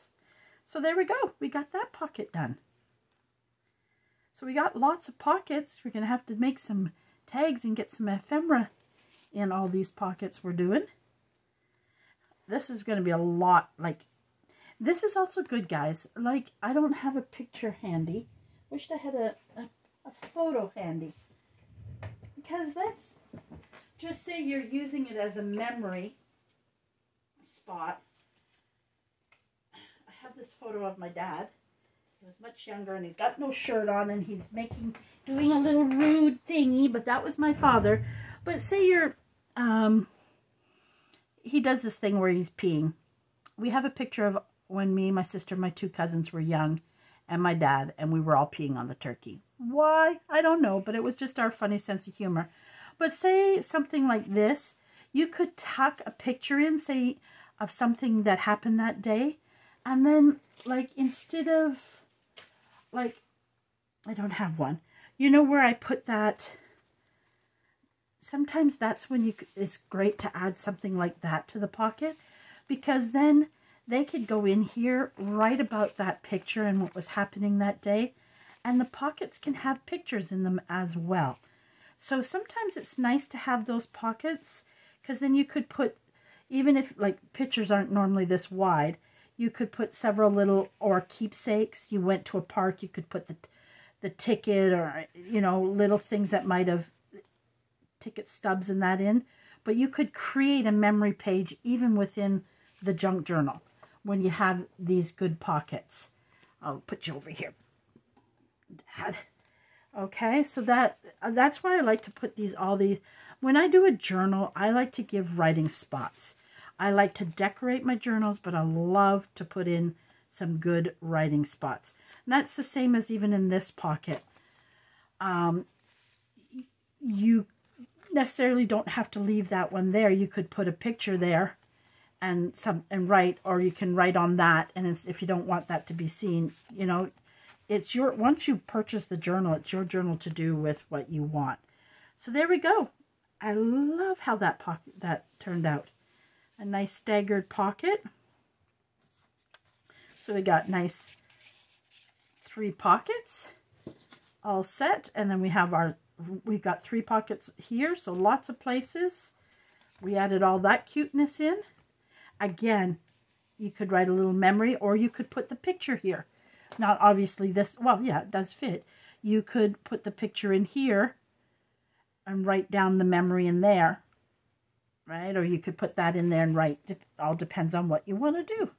So there we go. We got that pocket done. So we got lots of pockets. We're going to have to make some tags and get some ephemera in all these pockets we're doing. This is going to be a lot. Like, this is also good, guys. Like, I don't have a picture handy. Wished I had a photo handy. Because that's, just say you're using it as a memory spot. I have this photo of my dad. He was much younger and he's got no shirt on and he's doing a little rude thingy, but that was my father. But say you're, he does this thing where he's peeing. We have a picture of when me, my sister, my two cousins were young and my dad, and we were all peeing on the turkey. Why? I don't know, but it was just our funny sense of humor. But say something like this, you could tuck a picture in, say, of something that happened that day. And then, like, instead of, like, I don't have one. You know where I put that? Sometimes that's when it's great to add something like that to the pocket. Because then they could go in here, write about that picture and what was happening that day. And the pockets can have pictures in them as well. So sometimes it's nice to have those pockets, because then you could put, even if like pictures aren't normally this wide, you could put several little, or keepsakes. You went to a park, you could put the ticket, or, you know, little things that might have ticket stubs and that in. But you could create a memory page even within the junk journal when you have these good pockets. I'll put you over here, Dad. Okay, so that's why I like to put all these. When I do a journal, I like to give writing spots. I like to decorate my journals, but I love to put in some good writing spots. And that's the same as even in this pocket. You necessarily don't have to leave that one there. You could put a picture there and write, or you can write on that. And if you don't want that to be seen, you know, it's once you purchase the journal, it's your journal to do with what you want. So there we go. I love how that turned out. A nice staggered pocket. So we got nice 3 pockets all set, and then we've got 3 pockets here, so lots of places. We added all that cuteness in. Again, you could write a little memory, or you could put the picture here. Now, obviously this, well, yeah, it does fit. You could put the picture in here and write down the memory in there, right? Or you could put that in there and write. It all depends on what you want to do.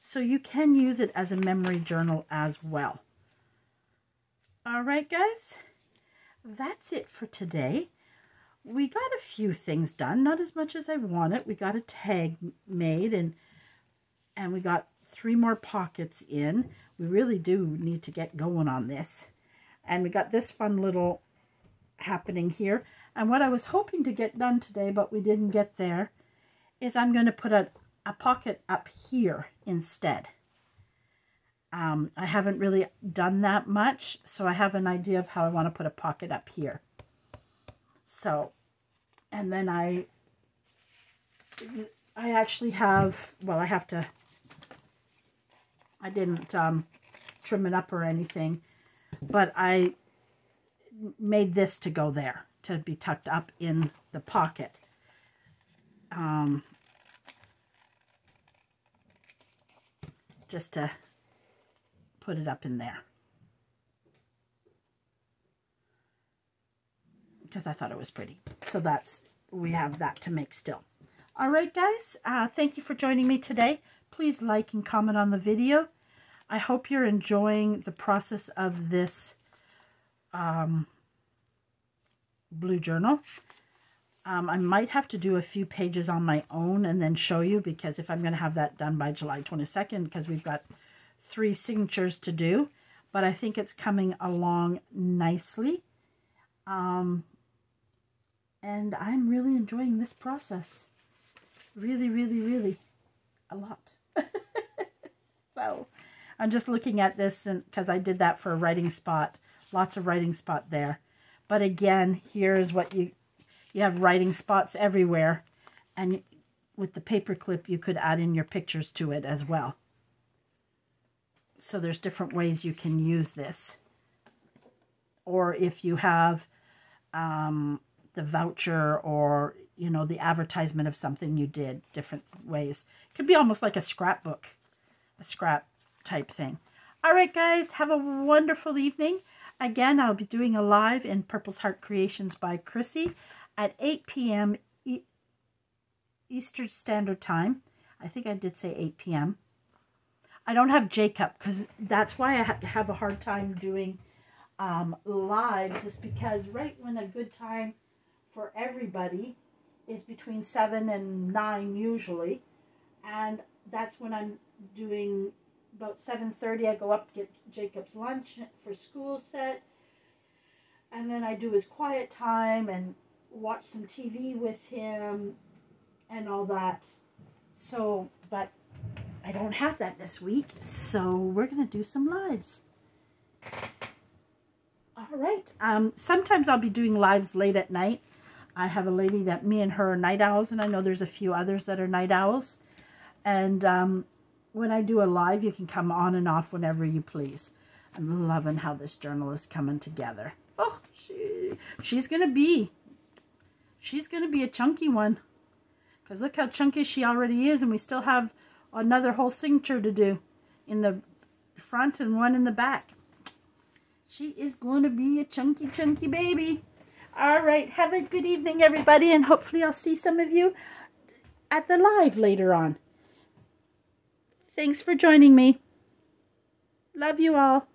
So you can use it as a memory journal as well. All right, guys, that's it for today. We got a few things done, not as much as I wanted. We got a tag made, and we got 3 more pockets in. We really do need to get going on this. And we got this fun little happening here. And what I was hoping to get done today, but we didn't get there, is I'm going to put a pocket up here instead. I haven't really done that much, so I have an idea of how I want to put a pocket up here. So, and then I actually have, well, I didn't trim it up or anything, but I made this to go there, to be tucked up in the pocket. Just to put it up in there, because I thought it was pretty. So we have that to make still. All right, guys, thank you for joining me today. Please like and comment on the video. I hope you're enjoying the process of this blue journal. I might have to do a few pages on my own and then show you, because if I'm going to have that done by July 22nd, because we've got 3 signatures to do, but I think it's coming along nicely. And I'm really enjoying this process. Really, really, really a lot. So I'm just looking at this, and because I did that for a writing spot, lots of writing spot there. But again, here's what you have writing spots everywhere, and with the paper clip you could add in your pictures to it as well. So there's different ways you can use this. Or if you have the voucher, or the advertisement of something you did, different ways. It could be almost like a scrapbook, a scrap type thing. All right, guys, have a wonderful evening. Again, I'll be doing a live in Purple's Heart Creations by Chrissy at 8 p.m. Eastern Standard Time. I think I did say 8 p.m. I don't have Jacob, because that's why I have a hard time doing lives, is because right when a good time for everybody is between 7 and 9 usually, and that's when I'm doing about 7:30. I go up, get Jacob's lunch for school set, and then I do his quiet time and watch some TV with him and all that. So, but I don't have that this week, so we're going to do some lives. All right. Sometimes I'll be doing lives late at night. I have a lady that me and her are night owls, and I know there's a few others that are night owls. And when I do a live, you can come on and off whenever you please. I'm loving how this journal is coming together. Oh, she's going to be a chunky one. Because look how chunky she already is, and we still have another whole signature to do in the front and one in the back. She is going to be a chunky, chunky baby. All right, have a good evening, everybody, and hopefully I'll see some of you at the live later on. Thanks for joining me. Love you all.